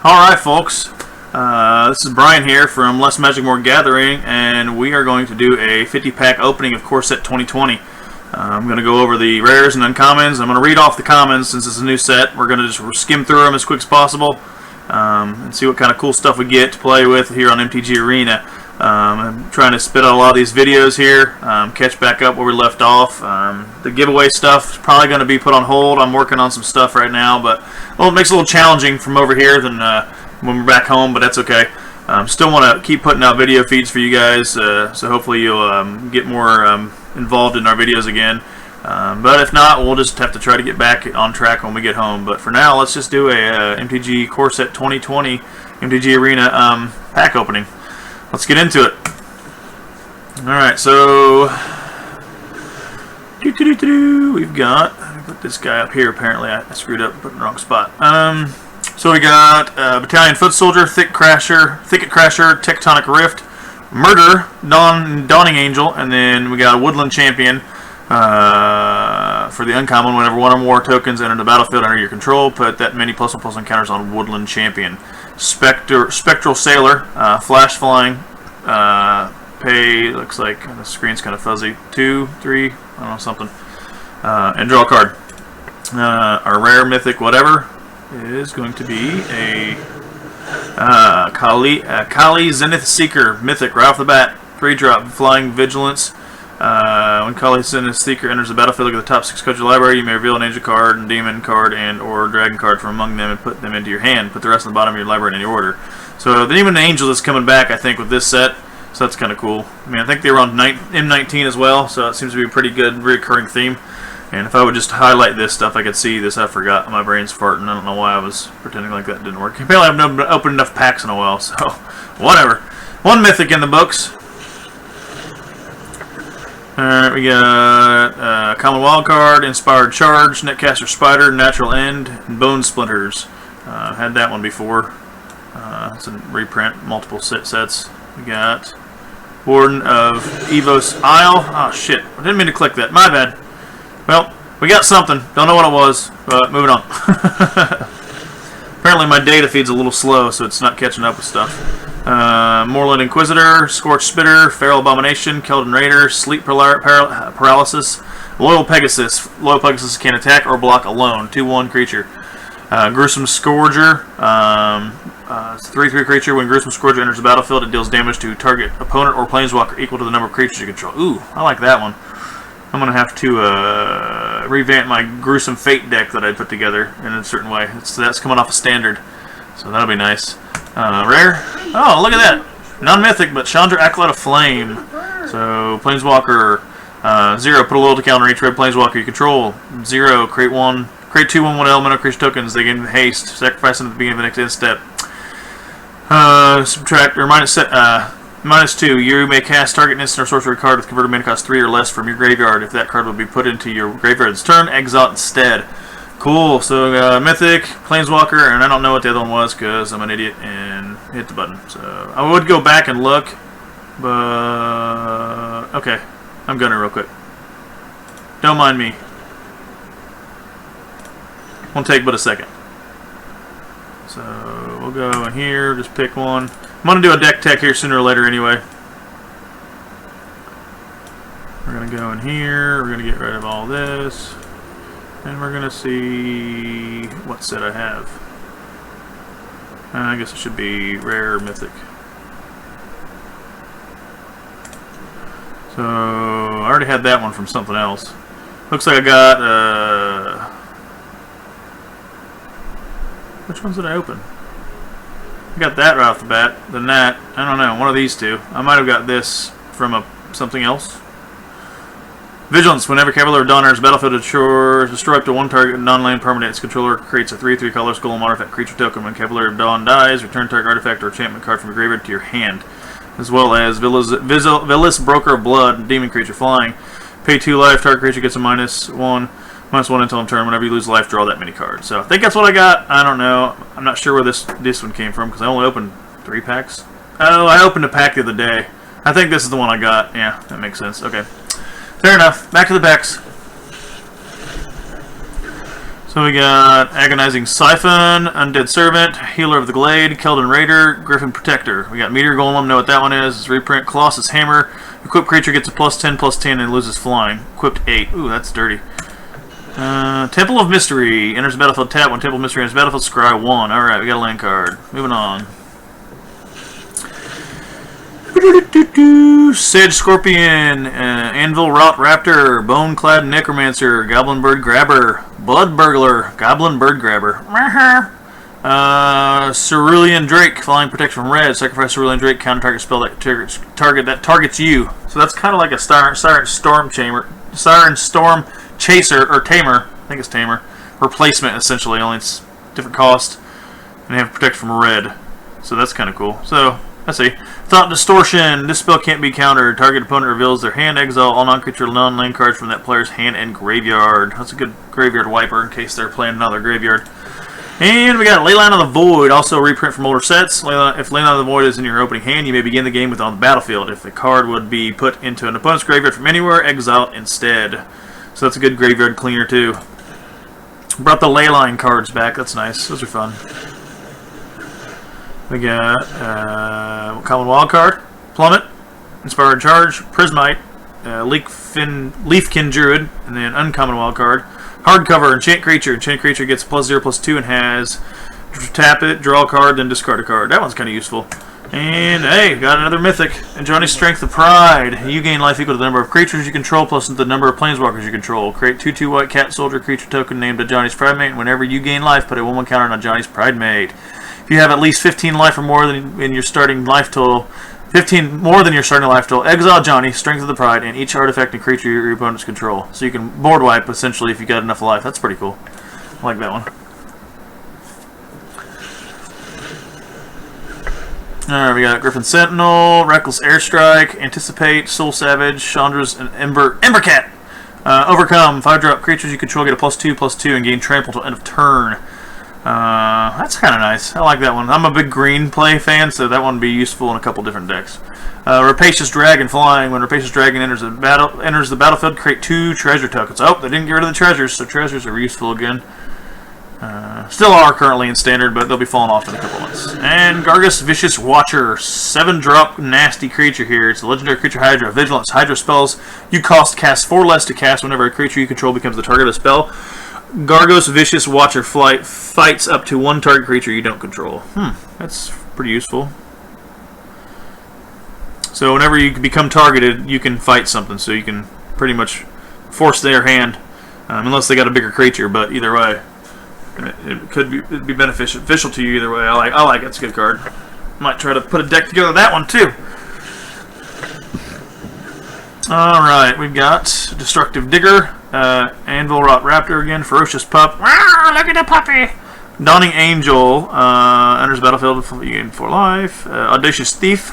Alright folks, this is Brian here from Less Magic More Gathering, and we are going to do a 50-pack opening of Core Set 2020. I'm going to go over the rares and uncommons. I'm going to read off the commons since it's a new set. We're going to just skim through them as quick as possible and see what kind of cool stuff we get to play with here on MTG Arena. I'm trying to spit out a lot of these videos here, catch back up where we left off. The giveaway stuff is probably going to be put on hold. I'm working on some stuff right now, but it makes it a little challenging from over here than when we're back home, but that's okay. Still want to keep putting out video feeds for you guys, so hopefully you'll get more involved in our videos again. But if not, we'll just have to try to get back on track when we get home. But for now, let's just do a MTG Core Set 2020 MTG Arena pack opening. Let's get into it. Alright, so we've got, let me put this guy up here. Apparently I screwed up and put it in the wrong spot. So we got Battalion Foot Soldier, Thicket Crasher, Tectonic Rift, Murder, Dawning Angel, and then we got a Woodland Champion for the uncommon. Whenever one or more tokens enter the battlefield under your control, put that many +1/+1 encounters on Woodland Champion. Spectral Sailor, Flash Flying, pay, looks like the screen's kind of fuzzy, 2, 3, I don't know, something, and draw a card. Our rare mythic whatever is going to be a Kali Zenith Seeker mythic right off the bat, 3-drop, Flying Vigilance. When Kali Zenith Seeker enters the battlefield, look at the top 6 cards of your library. You may reveal an angel card, and demon card, and or dragon card from among them and put them into your hand. Put the rest on the bottom of your library in any order. So the demon and angel is coming back, I think, with this set. So that's kind of cool. I mean, I think they were on M19 as well, so it seems to be a pretty good recurring theme. And if I would just highlight this stuff, I could see this. I forgot. My brain's farting. I don't know why I was pretending like that didn't work. Apparently I haven't opened enough packs in a while, so whatever. One mythic in the books. Alright, we got Common Wildcard, Inspired Charge, Netcaster Spider, Natural End, and Bone Splinters. Had that one before. It's a reprint, multiple sets. We got Warden of Evos Isle. Oh shit, I didn't mean to click that. My bad. Well, we got something. Don't know what it was, but moving on. Apparently my data feed's a little slow, so it's not catching up with stuff. Moorland Inquisitor, Scorched Spitter, Feral Abomination, Keldon Raider, Sleep Paralysis, Loyal Pegasus. Loyal Pegasus can attack or block alone. 2/1 creature. Gruesome Scourger. It's a 3/3 creature. When Gruesome Scourger enters the battlefield, it deals damage to target opponent or planeswalker equal to the number of creatures you control. Ooh, I like that one. I'm going to have to revamp my Gruesome Fate deck that I put together in a certain way. That's coming off a standard, so that'll be nice. Rare. Oh, look at that. Non-mythic, but Chandra, Acolyte of Flame. So, Planeswalker, 0, put a loyalty counter on each red Planeswalker you control. 0, create 2/1 elemental creature tokens. They gain haste. Sacrifice them at the beginning of the next end step. Subtract, or -2, you may cast target instant or sorcery card with converted mana cost 3 or less from your graveyard. If that card will be put into your graveyard this turn, exile it instead. Cool, so Mythic, Planeswalker, and I don't know what the other one was because I'm an idiot and hit the button. So I would go back and look, but okay, I'm gonna real quick. Don't mind me. Won't take but a second. So we'll go in here, just pick one. I'm going to do a deck tech here sooner or later anyway. We're going to go in here, we're going to get rid of all this, and we're going to see what set I have. I guess it should be rare mythic. So I already had that one from something else. Looks like I got, which ones did I open? I got that right off the bat, then that, I don't know, one of these two. I might have got this from something else. Vigilance, whenever Cavalier of Dawn enters battlefield, destroy up to one target non-land permanent. Its controller creates a 3/3 colorless golem artifact creature token. When Cavalier of Dawn dies, return target artifact or enchantment card from your graveyard to your hand. As well as Villas Broker of Blood, demon creature flying. Pay 2 life, target creature gets a -1 until end turn. Whenever you lose life, draw that many cards. So I think that's what I got. I don't know. I'm not sure where this one came from because I only opened 3 packs. Oh, I opened a pack the other day. I think this is the one I got. Yeah, that makes sense. Okay. Fair enough. Back to the packs. So we got Agonizing Siphon, Undead Servant, Healer of the Glade, Keldon Raider, Griffin Protector. We got Meteor Golem, know what that one is. It's reprint. Colossus Hammer. Equipped creature gets a +10/+10 and loses flying. Equipped 8. Ooh, that's dirty. Temple of Mystery. Enters the battlefield, tap. When Temple of Mystery enters the battlefield, scry 1. Alright, we got a land card. Moving on. Sage Scorpion, Anvil Rot Raptor, Bone Clad Necromancer, Goblin Bird Grabber, Blood Burglar, Goblin Bird Grabber, Cerulean Drake, Flying Protection from Red, sacrifice Cerulean Drake, counter target spell that targets you. So that's kind of like a Siren Storm Chaser, or Tamer, I think it's Tamer, replacement essentially, only it's different cost, and they have protection from Red. So that's kind of cool. So, let's see. Thought Distortion. This spell can't be countered. Target opponent reveals their hand, exile all non-creature non-land cards from that player's hand and graveyard. That's a good graveyard wiper in case they're playing another graveyard. And we got Leyline of the Void, also a reprint from older sets. If Leyline of the Void is in your opening hand, you may begin the game with it on the battlefield. If the card would be put into an opponent's graveyard from anywhere, exile it instead. So that's a good graveyard cleaner too. Brought the Leyline cards back. That's nice. Those are fun. We got common wild card, Plummet, Inspired Charge, Prismite, Leafkin Druid, and then uncommon wild card. Hardcover, Enchant Creature. Enchant Creature gets +0/+2 and has tap it, draw a card, then discard a card. That one's kind of useful. And hey, got another mythic. And Johnny's Strength of Pride. You gain life equal to the number of creatures you control plus the number of planeswalkers you control. Create 2/2 white cat soldier creature token named a Johnny's Pride Mate. And whenever you gain life, put a 1/1 counter on a Johnny's Pride Mate. If you have at least 15 life or more than in your starting life total, 15 more than your starting life total, exile Johnny, Strength of the Pride, and each artifact and creature your opponents control. So you can board wipe, essentially, if you got enough life. That's pretty cool. I like that one. Alright, we got Griffin Sentinel, Reckless Airstrike, Anticipate, Soul Savage, Chandra's, and Embercat. Overcome. 5-drop creatures you control get a +2/+2 and gain trample till end of turn. That's kind of nice. I like that one. I'm a big green play fan, so that one would be useful in a couple different decks. Rapacious Dragon flying. When Rapacious Dragon enters the battlefield, create 2 treasure tokens. Oh, they didn't get rid of the treasures, so treasures are useful again. Still are currently in standard, but they'll be falling off in a couple months. And Gargus Vicious Watcher, 7-drop nasty creature here. It's a legendary creature Hydra. Vigilance. Hydra spells you cast 4 less to cast whenever a creature you control becomes the target of a spell. Gargos Vicious Watcher fights up to 1 target creature you don't control. That's pretty useful. So whenever you become targeted, you can fight something, so you can pretty much force their hand, unless they got a bigger creature. But either way, it could be beneficial to you either way. I like it. It's a good card. Might try to put a deck together that one too. Alright, we've got Destructive Digger, Anvil Rot Raptor again, Ferocious Pup. Look at the puppy! Dawning Angel, enters the battlefield, you gain 4 life. Audacious Thief.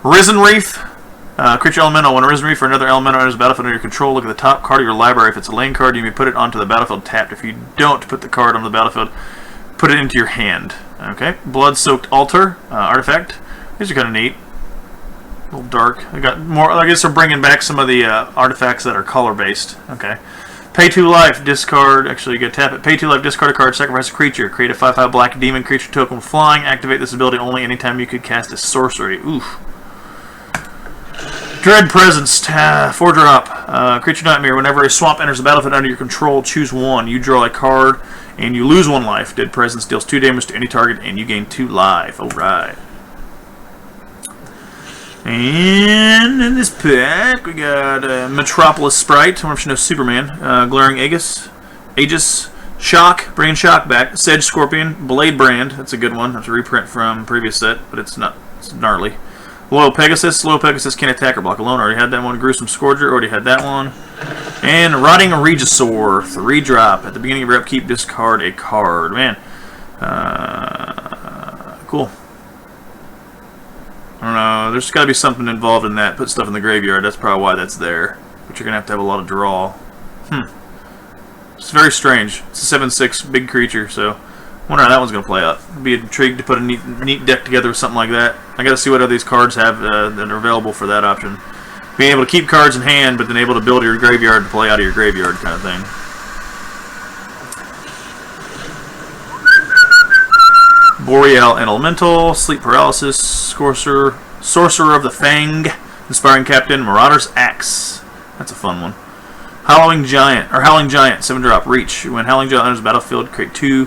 Risen Reef, creature elemental. When a Risen Reef or another elemental enters the battlefield under your control, look at the top card of your library. If it's a lane card, you may put it onto the battlefield tapped. If you don't put the card on the battlefield, put it into your hand. Okay, Blood-Soaked Altar, artifact. These are kind of neat. A little dark. I got more. I guess they're bringing back some of the artifacts that are color based. Okay. Pay 2 life, discard. Actually, you get tap it. Pay 2 life, discard a card, sacrifice a creature. Create a 5/5 black demon creature token with flying. Activate this ability only anytime you could cast a sorcery. Oof. Dread Presence, 4-drop. Creature Nightmare. Whenever a swamp enters the battlefield under your control, choose 1. You draw a card and you lose 1 life. Dread Presence deals 2 damage to any target and you gain 2 life. Alright. And in this pack, we got Metropolis Sprite, I wonder if she knows Superman, Glaring Aegis, Shock, bringing Shock back, Sedge Scorpion, Blade Brand, that's a good one, that's a reprint from previous set, but it's gnarly. Loyal Pegasus can't attack or block alone, already had that one. Gruesome Scourger, already had that one. And Rotting Regisaur, 3-drop, at the beginning of your upkeep, discard a card. Man, cool. I don't know, there's got to be something involved in that. Put stuff in the graveyard, that's probably why that's there. But you're going to have a lot of draw. It's very strange. It's a 7/6 big creature, so I wonder how that one's going to play out. I'd be intrigued to put a neat deck together with something like that. I got to see what other these cards have that are available for that option. Being able to keep cards in hand, but then able to build your graveyard to play out of your graveyard kind of thing. Boreal and Elemental, Sleep Paralysis, Sorcerer of the Fang, Inspiring Captain, Marauder's Axe. That's a fun one. Howling Giant, 7-drop, Reach. When Howling Giant enters the battlefield, create two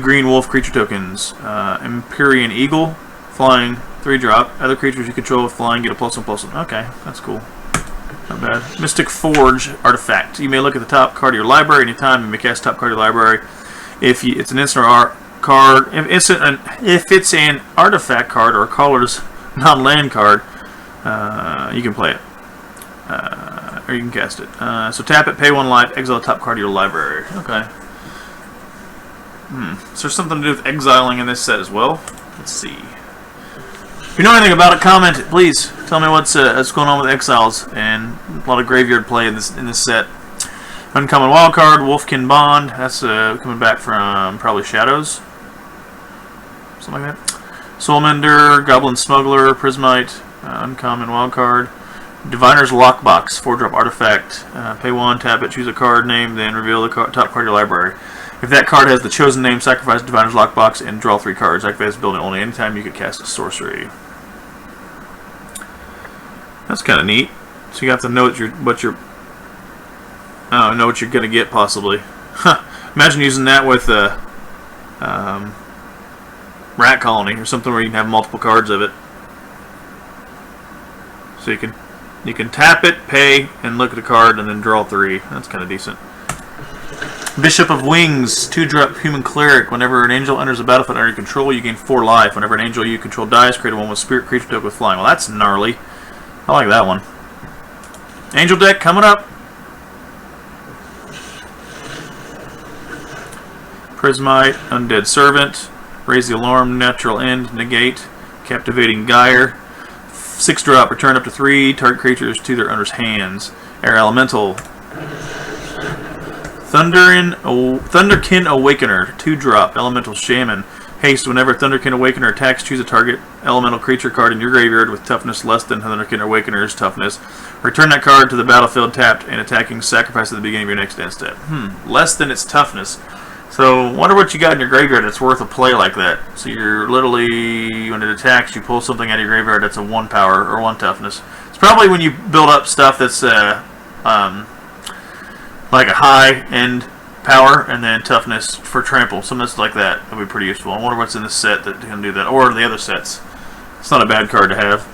green wolf creature tokens. Empyrean Eagle, flying, 3-drop. Other creatures you control with flying get a +1/+1. Okay, that's cool. Not bad. Mystic Forge artifact. You may look at the top card of your library anytime. You may cast top card of your library. If it's an instant or card, if it's an artifact card or a colorless non-land card, you can play it. Or you can cast it. So tap it, pay 1 life, exile the top card of your library. Okay. Is there something to do with exiling in this set as well? Let's see. If you know anything about it, comment it, please. Tell me what's going on with exiles and a lot of graveyard play in this set. Uncommon wild card, Wolfkin Bond. That's coming back from probably Shadows, something like that. Soulmender, Goblin Smuggler, Prismite, uncommon wild card. Diviner's Lockbox, 4-drop artifact. Pay 1, tap it, choose a card name, then reveal the top card of your library. If that card has the chosen name, sacrifice Diviner's Lockbox and draw 3 cards. Activate this building only anytime you could cast a sorcery. That's kind of neat. So you have to know what you're gonna get possibly. Imagine using that with a rat colony or something where you can have multiple cards of it. So you can tap it, pay, and look at a card, and then draw 3. That's kind of decent. Bishop of Wings, 2-drop human cleric. Whenever an angel enters a battlefield under your control, you gain 4 life. Whenever an angel you control dies, create a 1 with spirit creature token with flying. Well, that's gnarly. I like that one. Angel deck coming up. Prismite, Undead Servant, Raise the Alarm, Natural End, Negate, Captivating Gyre. 6-drop, return up to 3 target creatures to their owner's hands. Air Elemental. Thunderkin Awakener, 2-drop, Elemental Shaman. Haste, whenever Thunderkin Awakener attacks, choose a target elemental creature card in your graveyard with toughness less than Thunderkin Awakener's toughness. Return that card to the battlefield tapped and attacking, sacrifice at the beginning of your next end step. Less than its toughness. So, wonder what you got in your graveyard that's worth a play like that. So you're literally, when it attacks, you pull something out of your graveyard that's a 1 power or 1 toughness. It's probably when you build up stuff that's like a high-end power and then toughness for trample. Something that's like that would be pretty useful. I wonder what's in this set that can do that, or the other sets. It's not a bad card to have.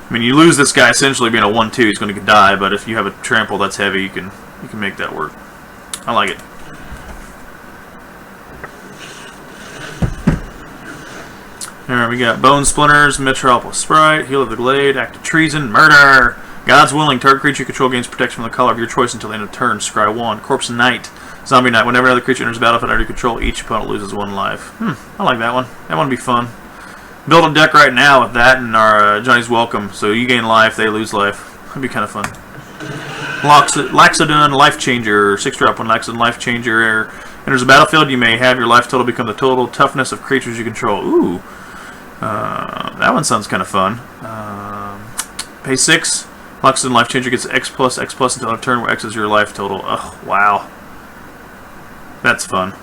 I mean, you lose this guy essentially being a 1/2, he's going to die, but if you have a trample that's heavy, you can make that work. I like it. Alright, we got Bone Splinters, Metropolis Sprite, Heel of the Glade, Act of Treason, Murder. God's Willing, target creature you control gains protection from the color of your choice until the end of turn. Scry 1. Corpse Knight, Zombie Knight. Whenever another creature enters the battlefield under your control, each opponent loses 1 life. I like that one. That one would be fun. Build a deck right now with that and our Johnny's Welcome. So you gain life, they lose life. That'd be kind of fun. Laxodon, Life Changer. 6-drop, when Laxodon Life Changer enters the battlefield, you may have your life total become the total toughness of creatures you control. Ooh. That one sounds kind of fun. Pay 6. Laxodon Life Changer gets X plus until a turn where X is your life total. Oh, wow. That's fun.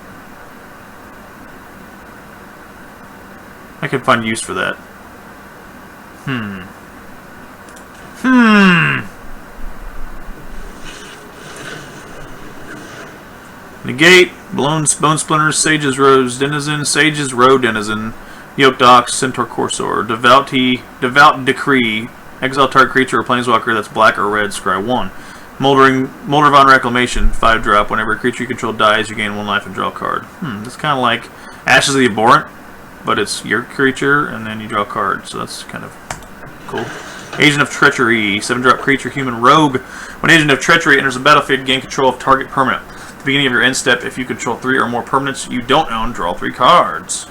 I can find use for that. Negate, Bone Splinters, Sage's Row Denizen, Yoked Ox, Centaur Corsair, Devout Decree, exile target creature or planeswalker that's black or red, scry 1. Moldervon Reclamation, 5-drop, whenever a creature you control dies, you gain 1 life and draw a card. It's kind of like Ashes of the Abhorrent, but it's your creature, and then you draw a card, so that's kind of cool. Agent of Treachery, 7-drop creature, human rogue. When Agent of Treachery enters the battlefield, gain control of target permanent. At the beginning of your end step, if you control 3 or more permanents you don't own, draw 3 cards.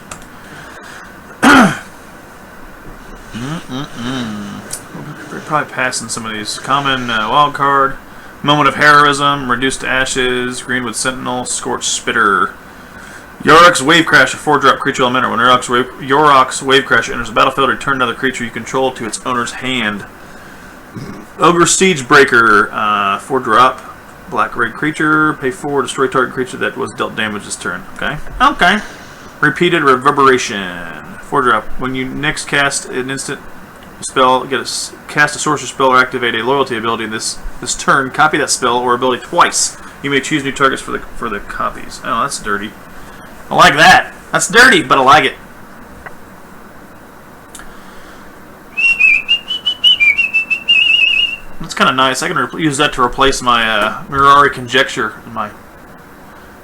We're probably passing some of these. Common wild card, Moment of Heroism, Reduced to Ashes, Greenwood Sentinel, Scorched Spitter. Yorick's Wave Crash, a 4-drop creature elemental. When Yorick's Wave Crash enters the battlefield, return another creature you control to its owner's hand. Ogre Siege Breaker, 4-drop, black red creature. Pay 4, destroy target creature that was dealt damage this turn. Okay. Repeated Reverberation. 4-drop. When you next cast an instant spell, cast a sorcerer spell or activate a loyalty ability this turn, copy that spell or ability twice. You may choose new targets for the copies. Oh, that's dirty. I like that. That's dirty, but I like it. That's kind of nice. I can use that to replace my Mirari Conjecture in my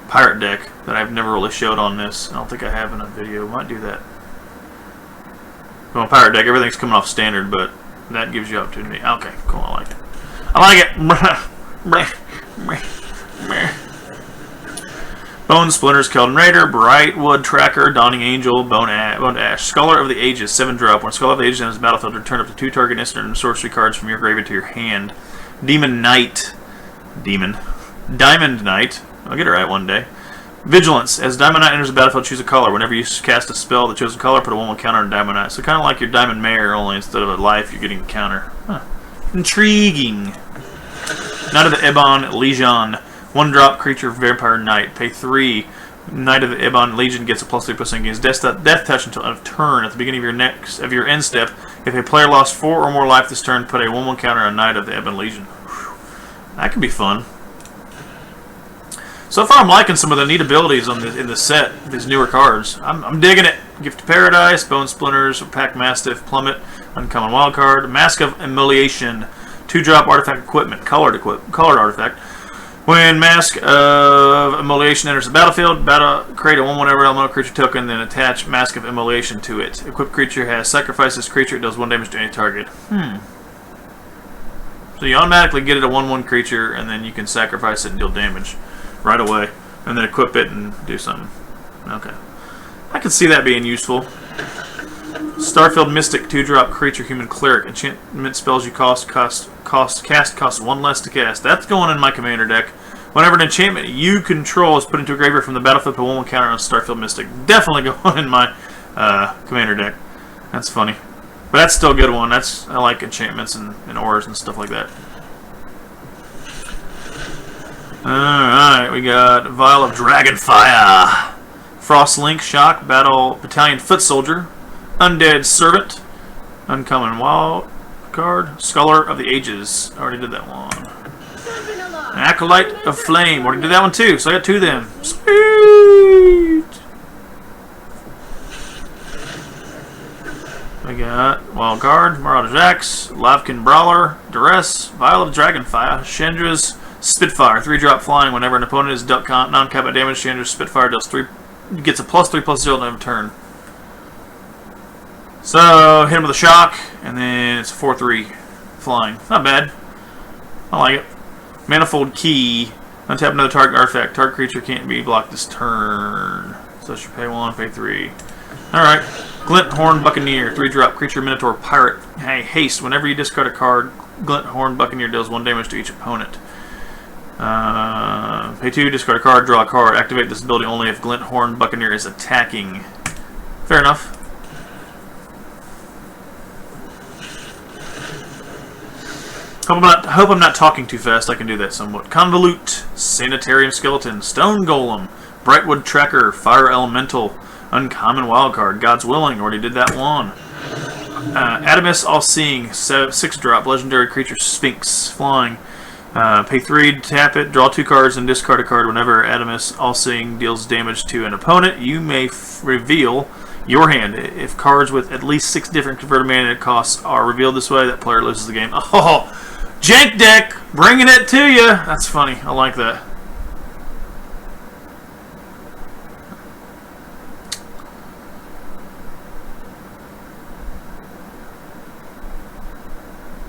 pirate deck that I've never really showed on this. I don't think I have in a video. Might do that. Well, pirate deck, everything's coming off standard, but that gives you opportunity. Okay, cool. I like it. Bone Splinters, Keldon Raider, Brightwood Tracker, Dawning Angel, Bone Ash. Scholar of the Ages, 7-drop. When Scholar of the Ages enters the battlefield, return up to 2 target instant and sorcery cards from your graveyard to your hand. Diamond Knight. I'll get it right one day. Vigilance. As Diamond Knight enters the battlefield, choose a color. Whenever you cast a spell, the chosen color, put a 1/1 counter on Diamond Knight. So kind of like your Diamond Mare, only instead of a life, you're getting a counter. Huh. Intriguing. Knight of the Ebon Legion. 1-drop creature Vampire Knight. Pay 3. Knight of the Ebon Legion gets a +3/+1 against death touch until end of turn. At the beginning of your end step, if a player lost 4 or more life this turn, put a 1/1 counter on Knight of the Ebon Legion. Whew. That could be fun. So far, I'm liking some of the neat abilities in the set. These newer cards, I'm digging it. Gift of Paradise, Bone Splinters, Pack Mastiff, Plummet, Uncommon Wildcard, Mask of Immolation, 2-drop artifact equipment, colored artifact. When Mask of Immolation enters the battlefield, create a 1/1 elemental creature token, then attach Mask of Immolation to it. Equipped creature has sacrificed this creature, it does 1 damage to any target. So you automatically get it a 1/1 creature, and then you can sacrifice it and deal damage right away, and then equip it and do something. Okay, I can see that being useful. Starfield Mystic, 2-drop creature, human cleric. Enchantment spells you cast cost 1 less to cast. That's going in my commander deck. Whenever an enchantment you control is put into a graveyard from the battlefield, put 1/1 counter on Starfield Mystic. Definitely going in my commander deck. That's funny, but that's still a good one. I like enchantments and auras and stuff like that. Alright, we got Vial of Dragonfire. Frostlink, Shock, Battle Battalion Foot Soldier, Undead Servant, Uncommon Wild Card, Scholar of the Ages. I already did that one. Acolyte of Flame. Already did that one too, so I got 2 of them. Sweet! We got Wild Card, Marauder's Axe, Lavkin Brawler, Duress, Vial of Dragonfire, Chandra's Spitfire, 3-drop flying. Whenever an opponent is dealt non-combat damage, Chandra's Spitfire gets a +3/+0 to every turn. So hit him with a shock, and then it's a 4/3 flying. Not bad. I like it. Manifold Key. Untap another target artifact. Target creature can't be blocked this turn. So you pay 1, pay 3. Alright. Glinthorn Buccaneer. 3-drop creature Minotaur Pirate. Hey, haste. Whenever you discard a card, Glinthorn Buccaneer deals 1 damage to each opponent. Pay 2, discard a card, draw a card. Activate this ability only if Glinthorn Buccaneer is attacking. Fair enough. Hope I'm not talking too fast. I can do that somewhat. Convolute, Sanitarium Skeleton, Stone Golem, Brightwood Tracker, Fire Elemental, Uncommon Wildcard, God's Willing. Already did that one. Adamus All-Seeing, 6-drop Legendary Creature Sphinx, flying. Pay 3 to tap it, draw 2 cards, and discard a card. Whenever Adamus All-Seeing deals damage to an opponent, you may reveal your hand. If cards with at least 6 different converted mana costs are revealed this way, that player loses the game. Oh, jank deck, bringing it to you. That's funny. I like that.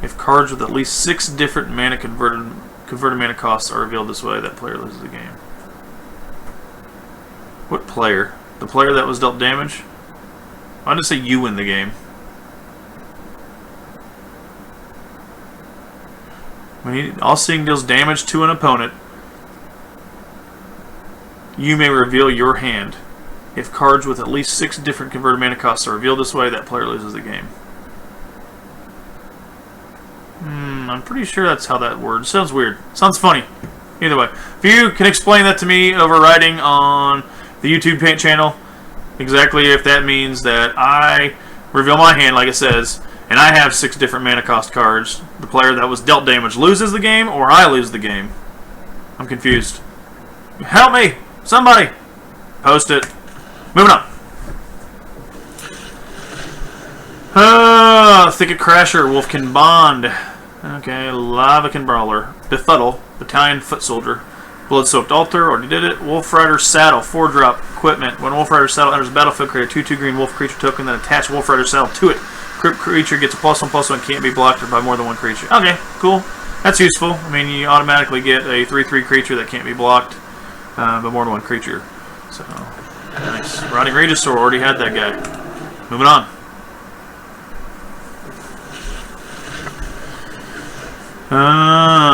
If cards with at least 6 different mana converted mana costs are revealed this way, that player loses the game. What player? The player that was dealt damage? I'm going to say you win the game. When All-Seeing deals damage to an opponent, you may reveal your hand. If cards with at least 6 different converted mana costs are revealed this way, that player loses the game. I'm pretty sure that's how that works. Sounds weird. Sounds funny. Either way. If you can explain that to me over writing on the YouTube channel, exactly if that means that I reveal my hand like it says, and I have 6 different mana cost cards. The player that was dealt damage loses the game, or I lose the game. I'm confused. Help me! Somebody! Post it. Moving on. Thicket Crasher, Wolfkin Bond. Okay, Lavakin Brawler. Befuddle, Battalion Foot Soldier. Blood-Soaked Altar, already did it. Wolf Rider Saddle, 4-drop equipment. When Wolf Rider Saddle enters the battlefield, create a 2/2 green wolf creature token, then attach Wolf Rider Saddle to it. Creature gets a +1/+1, can't be blocked by more than one creature. Okay, cool. That's useful. I mean, you automatically get a 3/3 creature that can't be blocked by more than one creature. So, nice. Rotting Regisaur, already had that guy. Moving on.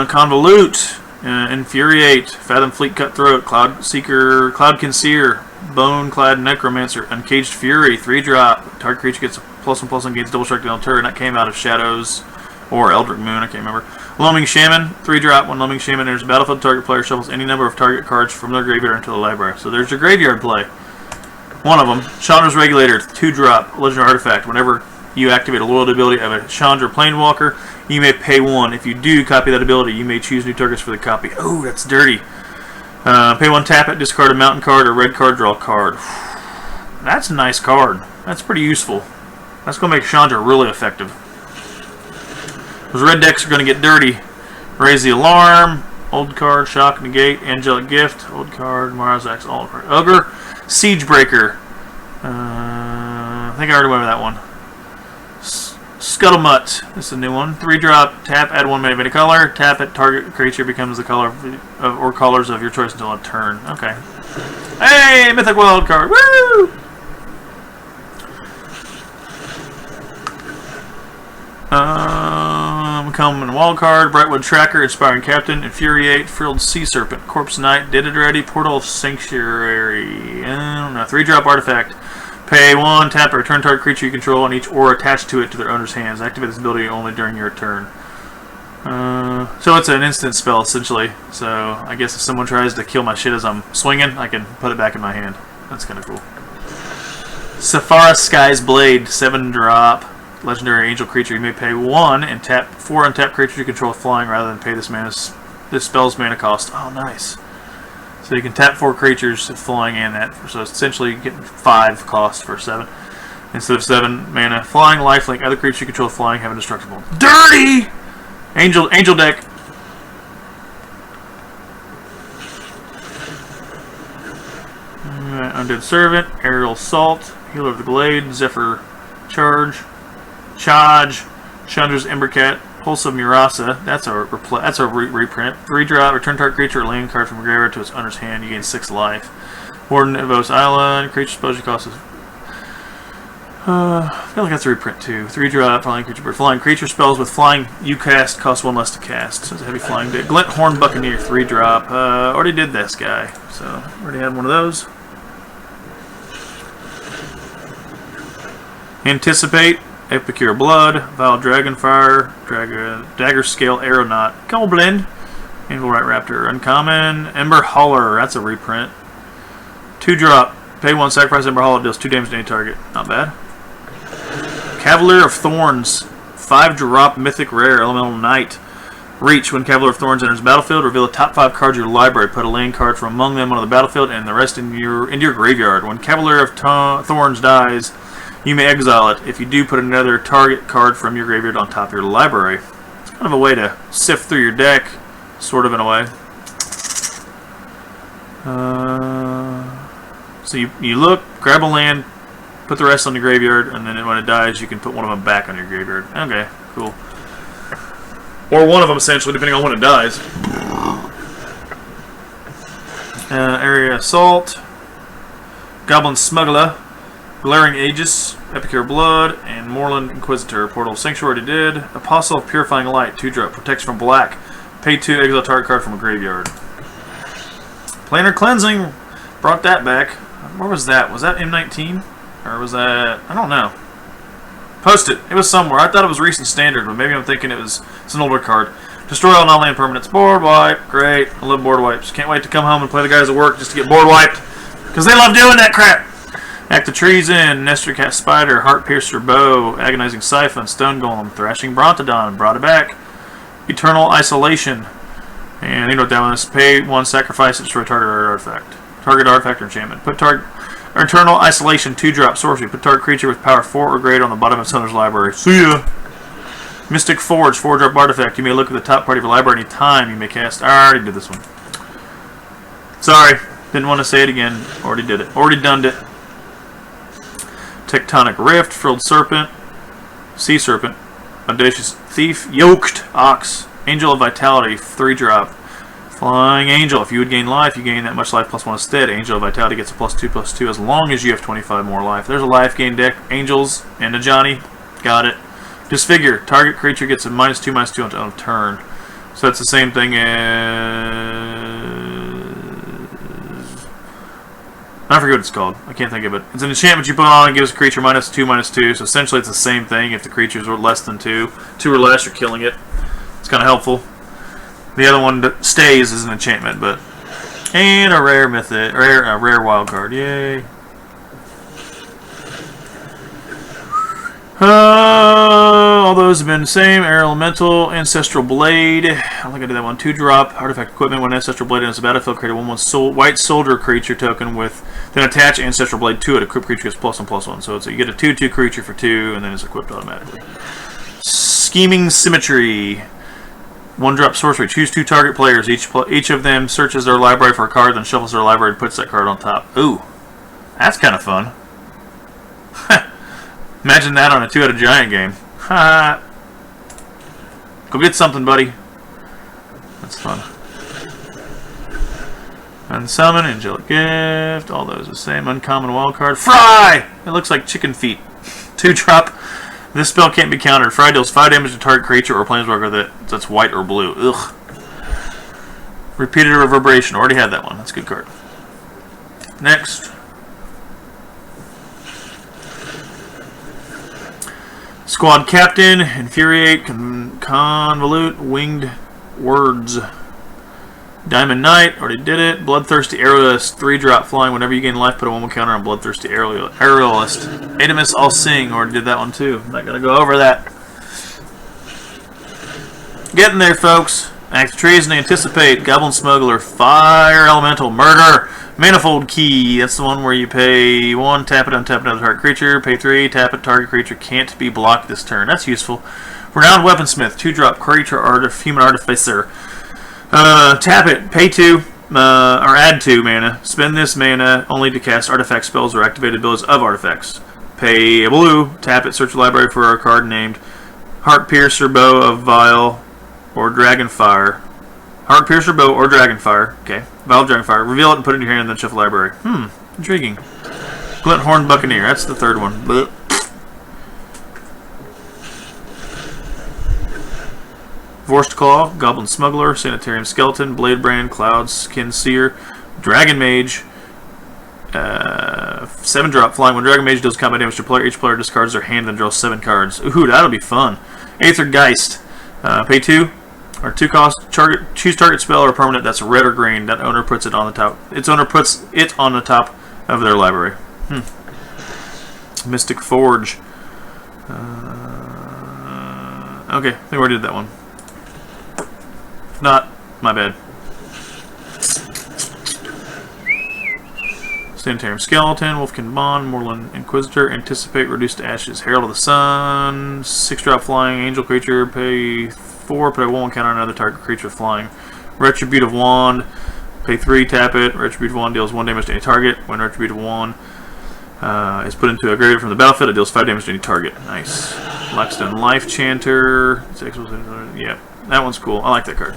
Convolute, Infuriate, Fathom Fleet Cutthroat, Cloud Seeker, Cloud Conceer, Bone Clad Necromancer, Uncaged Fury, 3-drop. Target creature gets a +1/+1, gains double strike on turn. That came out of Shadows or Eldritch Moon, I can't remember. Loaming Shaman, 3-drop. When Loaming Shaman enters the battlefield, target player shuffles any number of target cards from their graveyard into the library. So there's your graveyard play. One of them, Chandra's Regulator, 2-drop, Legendary Artifact. Whenever you activate a loyalty ability of a Chandra Planewalker, you may pay 1. If you do copy that ability, you may choose new targets for the copy. Oh, that's dirty. Pay 1, tap it, discard a mountain card or red card, draw a card. That's a nice card. That's pretty useful. That's going to make Chandra really effective. Those red decks are going to get dirty. Raise the Alarm, old card, Shock, Negate, Angelic Gift, old card, Marazak's alt card. Ogre, Siegebreaker. I think I already went with that one. Scuttlemutt. This is a new one. 3-drop, tap, add 1 mana color. Tap it, target creature becomes the color of or colors of your choice until a turn. Okay. Hey, Mythic Wild card. Woo! Common Wild card, Brightwood Tracker, Inspiring Captain, Infuriate, Frilled Sea Serpent, Corpse Knight, did it already, Portal of Sanctuary. I don't know. 3-drop artifact. Pay 1, tap or return target creature you control on each or attached to it to their owner's hands. Activate this ability only during your turn. So it's an instant spell, essentially. So I guess if someone tries to kill my shit as I'm swinging, I can put it back in my hand. That's kind of cool. Safara Sky's Blade, 7-drop. Legendary angel creature. You may pay 1 and tap 4 untapped creatures you control with flying rather than pay this spell's mana cost. Oh, nice. So you can tap 4 creatures with flying and that. So essentially you get 5 cost for 7. Instead of 7 mana. Flying, lifelink, other creatures you control with flying have indestructible. Dirty! Angel deck. Undead Servant, Aerial Assault, Healer of the Glade, Zephyr Charge, Chandra's Embercat, Wholesome Murasa. That's a reprint. 3-drop, return target creature or land card from a graveyard to its owner's hand. You gain 6 life. Warden of Evos Island, creature exposure cost is. I feel like that's a reprint too. 3-drop, flying creature. But flying creature spells with flying you cast cost 1 less to cast. So it's a heavy flying deck. Glint Horn Buccaneer, 3-drop. Already did this guy, so already had one of those. Anticipate, Epicure Blood, Vile Dragonfire, Dagger Scale Aeronaut, Goblin, Anvil Right Raptor, Uncommon, Ember Hauler, that's a reprint. 2-drop, pay 1, sacrifice Ember Hauler, deals 2 damage to any target. Not bad. Cavalier of Thorns, 5-drop Mythic Rare, Elemental Knight. Reach, when Cavalier of Thorns enters the battlefield, reveal the top 5 cards of your library, put a land card from among them onto the battlefield, and the rest into your graveyard. When Cavalier of Thorns dies, you may exile it. If you do, put another target card from your graveyard on top of your library. It's kind of a way to sift through your deck, sort of in a way. So you look, grab a land, put the rest on the graveyard, and then when it dies, you can put one of them back on your graveyard. Okay, cool. Or one of them, essentially, depending on when it dies. Area Assault, Goblin Smuggler, Glaring Aegis, Epicure Blood, and Moorland Inquisitor. Portal of Sanctuary did. Apostle of Purifying Light, 2-drop, protects from black. Pay 2, exile target card from a graveyard. Planar Cleansing, brought that back. Where was that? Was that M19? Or was that... I don't know. Post it. It was somewhere. I thought it was recent standard, but maybe I'm thinking it's an older card. Destroy all non-land permanents. Board wipe. Great. I love board wipes. Can't wait to come home and play the guys at work just to get board wiped. Because they love doing that crap. Act of Treason, Nestor Cat Spider, Heart Piercer Bow, Agonizing Siphon, Stone Golem, Thrashing Brontodon, brought it back. Eternal Isolation. And you know what that one is. Pay 1, sacrifice it, destroy target artifact. Target artifact or enchantment. Put target Eternal Isolation, 2-drop sorcery. Put target creature with power 4 or greater on the bottom of its owner's library. See ya! Mystic Forge, 4-drop artifact. You may look at the top part of your library any time you may cast. I already did this one. Sorry. Didn't want to say it again. Already did it. Already done it. Tectonic Rift, Frilled Serpent, Sea Serpent, Audacious Thief, Yoked Ox, Angel of Vitality, 3-drop, Flying Angel. If you would gain life, you gain that much life plus 1 instead. Angel of Vitality gets a +2/+2 as long as you have 25 more life. There's a life gain deck. Angels and a Johnny. Got it. Disfigure. Target creature gets a -2/-2 on turn. So that's the same thing as... I forget what it's called. I can't think of it. It's an enchantment you put on and gives a creature -2/-2. So essentially it's the same thing if the creatures are less than 2. 2 or less, you're killing it. It's kind of helpful. The other one that stays is an enchantment, but... And a rare mythic, a rare wild card. Yay. All those have been the same. Air Elemental, Ancestral Blade. I think I did that one. 2-drop artifact equipment. When Ancestral Blade enters the battlefield, create a 1/1 white soldier creature token with then attach Ancestral Blade to it. Equipped creature gets +1/+1. So it's you get a 2/2 creature for 2, and then it's equipped automatically. Scheming Symmetry. 1-drop sorcery. Choose 2 target players. Each of them searches their library for a card, then shuffles their library and puts that card on top. Ooh, that's kind of fun. Imagine that on a 2-headed giant game. Ha! Go get something, buddy. That's fun. Unsummon, Angelic Gift, all those the same. Uncommon wildcard. Fry! It looks like chicken feet. 2-drop. This spell can't be countered. Fry deals 5 damage to target creature or planeswalker that's white or blue. Ugh. Repeated Reverberation. Already had that one. That's a good card. Next. Squad Captain, Infuriate, Convolute, Winged Words. Diamond Knight, already did it. Bloodthirsty Aerialist, 3-drop flying. Whenever you gain life, put a 1/1 counter on Bloodthirsty Aerialist. Adamus All-Seeing, already did that one too. Not going to go over that. Getting there, folks. Act of Treason, Anticipate, Goblin Smuggler, Fire Elemental, Murder, Manifold Key. That's the one where you pay 1, tap it, untap another target creature, pay 3, tap it, target creature can't be blocked this turn. That's useful. Renowned Weaponsmith, 2-drop creature, human artificer. Tap it, pay 2, or add 2 mana. Spend this mana only to cast artifact spells or activated abilities of artifacts. Pay a blue, tap it, search the library for a card named Heart Piercer Bow of Vile or Dragonfire. Heart Piercer Bow or Dragonfire. Okay. Vile Dragonfire. Reveal it and put it in your hand and then shuffle the library. Intriguing. Glint Horn Buccaneer. That's the third one. Blech. Vorst Claw, Goblin Smuggler, Sanitarium Skeleton, Blade Brand, Cloud Skin Seer, Dragon Mage, 7-drop flying. When Dragon Mage does combat damage to a player, each player discards their hand and draws 7 cards. Ooh, that'll be fun. Aether Geist, pay 2, or 2 cost, choose target spell or permanent that's red or green. That owner puts it on the top. Its owner puts it on the top of their library. Mystic Forge. Okay, I think we already did that one. Not, my bad. Sanitarium Skeleton, Wolfkin Bond, Moorland Inquisitor, Anticipate, Reduce to Ashes, Herald of the Sun, 6-drop flying, Angel Creature, pay 4, put a 1/1 counter on another target creature flying. Retributive Wand, pay 3, tap it, Retributive Wand deals 1 damage to any target. When Retributive Wand is put into a graveyard from the battlefield, it deals 5 damage to any target. Nice. Blackstone Life Chanter, yeah, that one's cool. I like that card.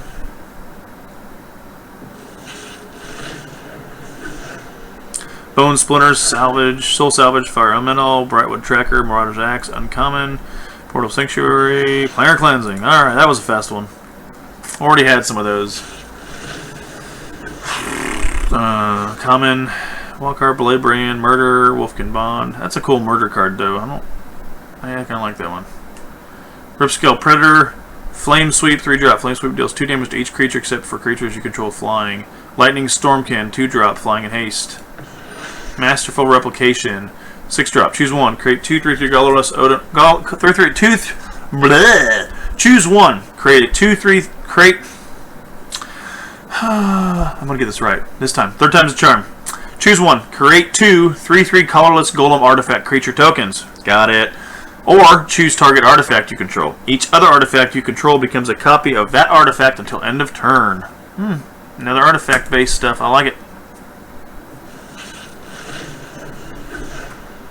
Bone Splinters, Salvage, Soul Salvage, Fire Elemental, Brightwood Tracker, Marauder's Axe, Uncommon, Portal Sanctuary, Planar Cleansing. Alright, that was a fast one. Already had some of those. Common, Wildcard, Blade Brand, Murder, Wolfkin Bond. That's a cool murder card, though. I kind of like that one. Ripscale Predator, Flame Sweep, 3-drop. Flame Sweep deals 2 damage to each creature except for creatures you control flying. Lightning Stormkin, 2-drop, flying in haste. Masterful Replication. 6-drop. Choose one. Create 2 3/3 colorless Odin. 3/3 bleh. Choose one. Create a 2/3. Create. I'm gonna get this right this time. Third time's a charm. Choose one. Create 2 3/3 colorless golem artifact creature tokens. Got it. Or choose target artifact you control. Each other artifact you control becomes a copy of that artifact until end of turn. Another artifact-based stuff. I like it.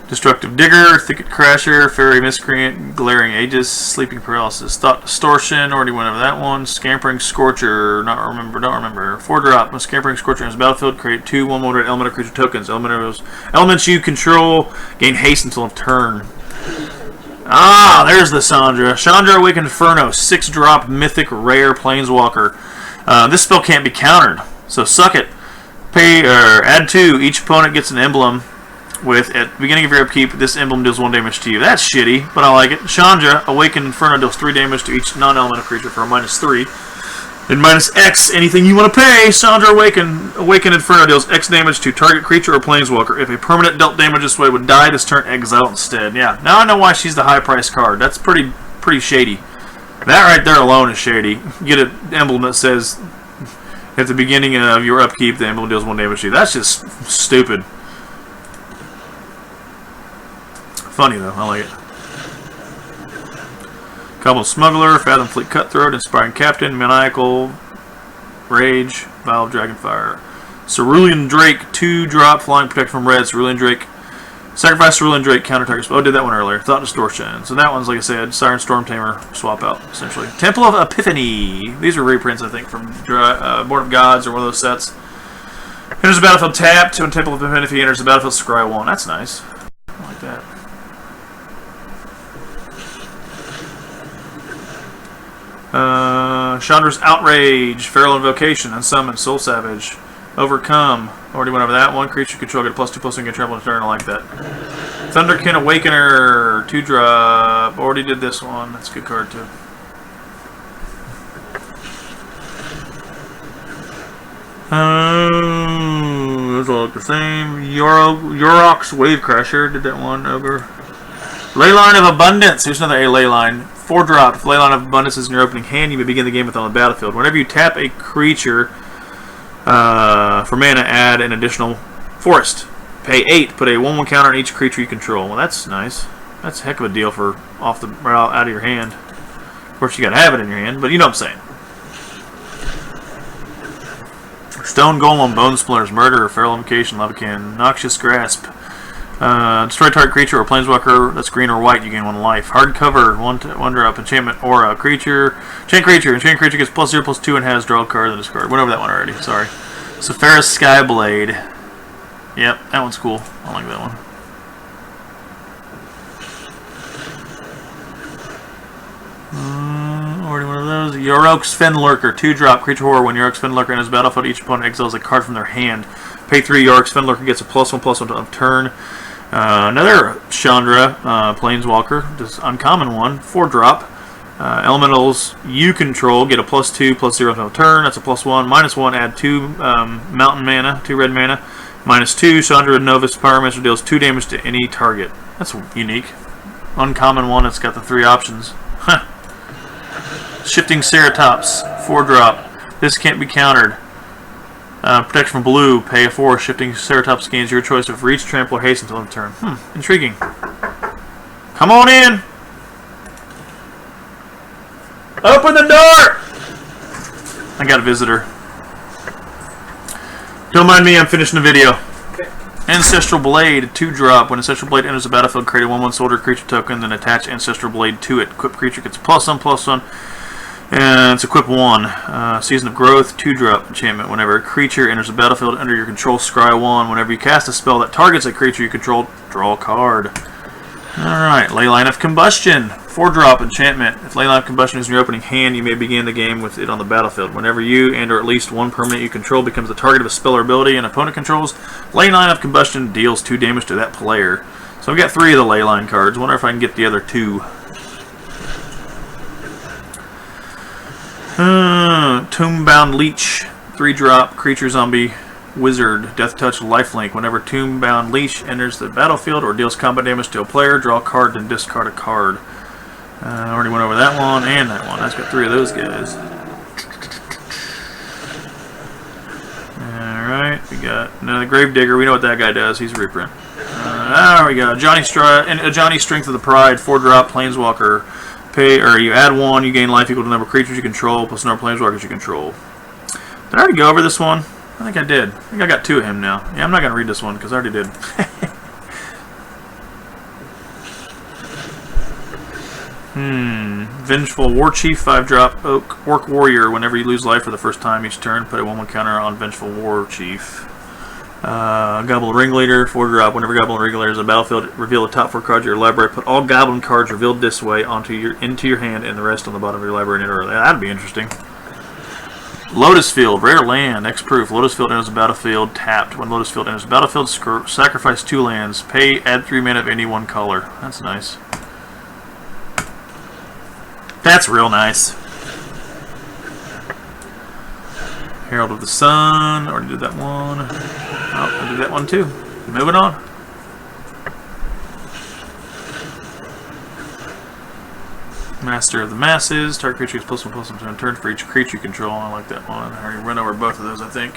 Destructive Digger, Thicket Crasher, Fairy Miscreant, Glaring Aegis, Sleeping Paralysis, Thought Distortion, already went over that one. Scampering Scorcher, don't remember. 4-drop, Scampering Scorcher in his battlefield, create 2 1/1 elemental creature tokens. Elements you control gain haste until of turn. Ah, there's the Chandra. Chandra Awakened Inferno, 6-drop mythic rare planeswalker. This spell can't be countered, so suck it. Add 2. Each opponent gets an emblem with, at the beginning of your upkeep, this emblem deals 1 damage to you. That's shitty, but I like it. Chandra Awakened Inferno deals 3 damage to each non-elemental creature for a -3. And -X, anything you want to pay. Chandra Awakened Inferno deals X damage to target creature or planeswalker. If a permanent dealt damage this way would die this turn, exile instead. Yeah, now I know why she's the high-priced card. That's pretty shady. That right there alone is shady. You get an emblem that says, at the beginning of your upkeep, the emblem deals 1 damage to you. That's just stupid. Funny though, I like it. Cobble Smuggler, Fathom Fleet Cutthroat, Inspiring Captain, Maniacal, Rage, Vial of Dragonfire. Cerulean Drake, 2-drop, Flying Protect from red. Cerulean Drake. Sacrifice Cerulean Drake, counter target spell. Oh, did that one earlier. Thought Distortion. So that one's, like I said, Siren Storm Tamer, swap out, essentially. Temple of Epiphany. These are reprints, I think, from Board of Gods or one of those sets. Enters the battlefield tapped. When Temple of Epiphany, if he enters the battlefield, scry 1. That's nice. I like that. Chandra's Outrage, Feral Invocation, Unsummon, Soul Savage, Overcome. Already went over that one. Creature control, get a +2/+1, get trample on turn. I like that. Thunderkin Awakener, 2-drop. Already did this one. That's a good card too. Those all look the same. Yorox Wavecrasher, did that one. Ogre. Leyline of Abundance. Here's another Leyline. 4-drop. If Leyline of Abundance is in your opening hand, you may begin the game with on the battlefield. Whenever you tap a creature for mana, add an additional forest. Pay 8. Put a 1/1 counter on each creature you control. Well, that's nice. That's a heck of a deal for out of your hand. Of course, you gotta have it in your hand, but you know what I'm saying. Stone Golem, Bone Splinters, Murder, Feral Invocation, Levican, Noxious Grasp. Destroy target creature or planeswalker that's green or white, you gain 1 life. Hardcover, 1-drop, enchantment aura. Creature. Enchant creature gets +0/+2 and has draw a card, then discard. Went over that one already, sorry. Safaris Skyblade. Yep, that one's cool. I like that one. Already one of those. Yorox Fenlurker, 2-drop. Creature horror. When Yorox Fenlurker enters battlefield, each opponent exiles a card from their hand. Pay 3. Yorox Fenlurker gets a +1/+1 of turn. Another Chandra Planeswalker, just uncommon one. 4-drop. Elementals you control get a +2/+0 until turn. That's a +1. -1. Add 2 mountain mana, 2 red mana. -2. Chandra Novus Pyromancer deals 2 damage to any target. That's unique. Uncommon one. It's got the 3 options. Huh. Shifting Ceratops, 4-drop. This can't be countered. Protection from blue, pay a 4. Shifting Ceratops gains your choice of reach, trample, or haste until end of turn. Intriguing. Come on in! Open the door! I got a visitor. Don't mind me, I'm finishing the video. Okay. Ancestral Blade, 2-drop. When Ancestral Blade enters the battlefield, create a 1/1 soldier creature token, then attach Ancestral Blade to it. Equip creature gets +1/+1. And it's equip 1. Season of Growth, 2-drop enchantment. Whenever a creature enters the battlefield under your control, scry 1. Whenever you cast a spell that targets a creature you control, draw a card. Alright, Leyline of Combustion, 4-drop enchantment. If Leyline of Combustion is in your opening hand, you may begin the game with it on the battlefield. Whenever you and or at least one permanent you control becomes the target of a spell or ability an opponent controls, Leyline of Combustion deals 2 damage to that player. So I've got 3 of the Leyline cards. Wonder if I can get the other 2. Tombbound Leech, 3-drop, creature zombie. Wizard, Death Touch, Lifelink. Whenever Tomb-bound Leash enters the battlefield or deals combat damage to a player, draw a card and discard a card. I already went over that one and that one. I've got 3 of those guys. Alright, we got another Gravedigger. We know what that guy does. He's a reprint. There we go. Johnny Strength of the Pride, 4-drop, Planeswalker. You add 1, you gain life equal to the number of creatures you control, plus the number of Planeswalkers you control. Did I already go over this one? I think I did. I think I got 2 of him now. Yeah, I'm not going to read this one because I already did. Vengeful Warchief, 5-drop, Orc Warrior. Whenever you lose life for the first time each turn, put a 1/1 counter on Vengeful Warchief. Goblin Ringleader, 4-drop. Whenever Goblin Ringleader is in the battlefield, reveal the top 4 cards of your library. Put all Goblin cards revealed this way into your hand, and the rest on the bottom of your library. That'd be interesting. Lotus Field, rare land, X-proof. Lotus Field enters the battlefield tapped. When Lotus Field enters the battlefield, sacrifice 2 lands. Add 3 mana of any 1 color. That's nice. That's real nice. Herald of the Sun. Already did that one. Oh, I did that one too. Moving on. Master of the Masses. Target creature gets +1/+1 to turn for each creature you control. I like that one. I already went over both of those, I think.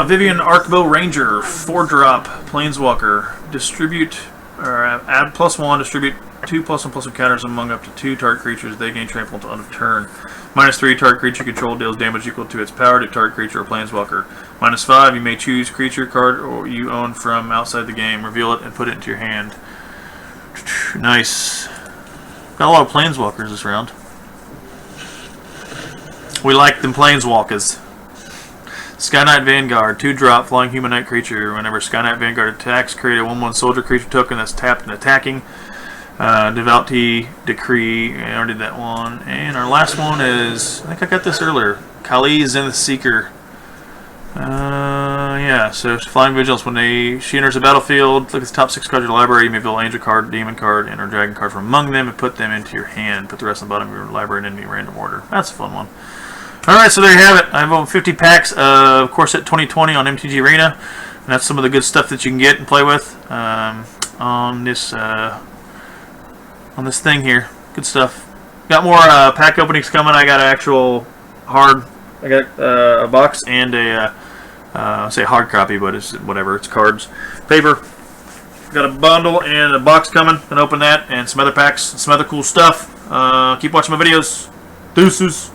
Vivian Arcbow Ranger. 4-drop. Planeswalker. Distribute, or add +1. Distribute 2 +1/+1 counters among up to 2 target creatures. They gain trample until end of turn. -3, target creature you control deals damage equal to its power to target creature or planeswalker. -5, you may choose creature card or you own from outside the game. Reveal it and put it into your hand. Nice. Got a lot of planeswalkers this round. We like them planeswalkers. Sky Knight Vanguard, 2-drop, flying humanoid creature. Whenever Sky Knight Vanguard attacks, create a 1/1 soldier creature token that's tapped and attacking. Devouty Decree, I already did that one. And our last one is, I think I got this earlier, Kali Zenith Seeker. Yeah, so Flying Vigilance, when she enters the battlefield, look at the top 6 cards of your library, you may reveal Angel card, Demon card, and or Dragon card from among them and put them into your hand. Put the rest on the bottom of your library in any random order. That's a fun one. Alright, so there you have it. I have over 50 packs of Core Set 2020 on MTG Arena. And that's some of the good stuff that you can get and play with on this thing here. Good stuff. Got more pack openings coming. I got an actual hard. I got a box and a say hard copy, but it's whatever. It's cards, paper. Got a bundle and a box coming. Gonna open that and some other packs, some other cool stuff. Keep watching my videos. Deuces.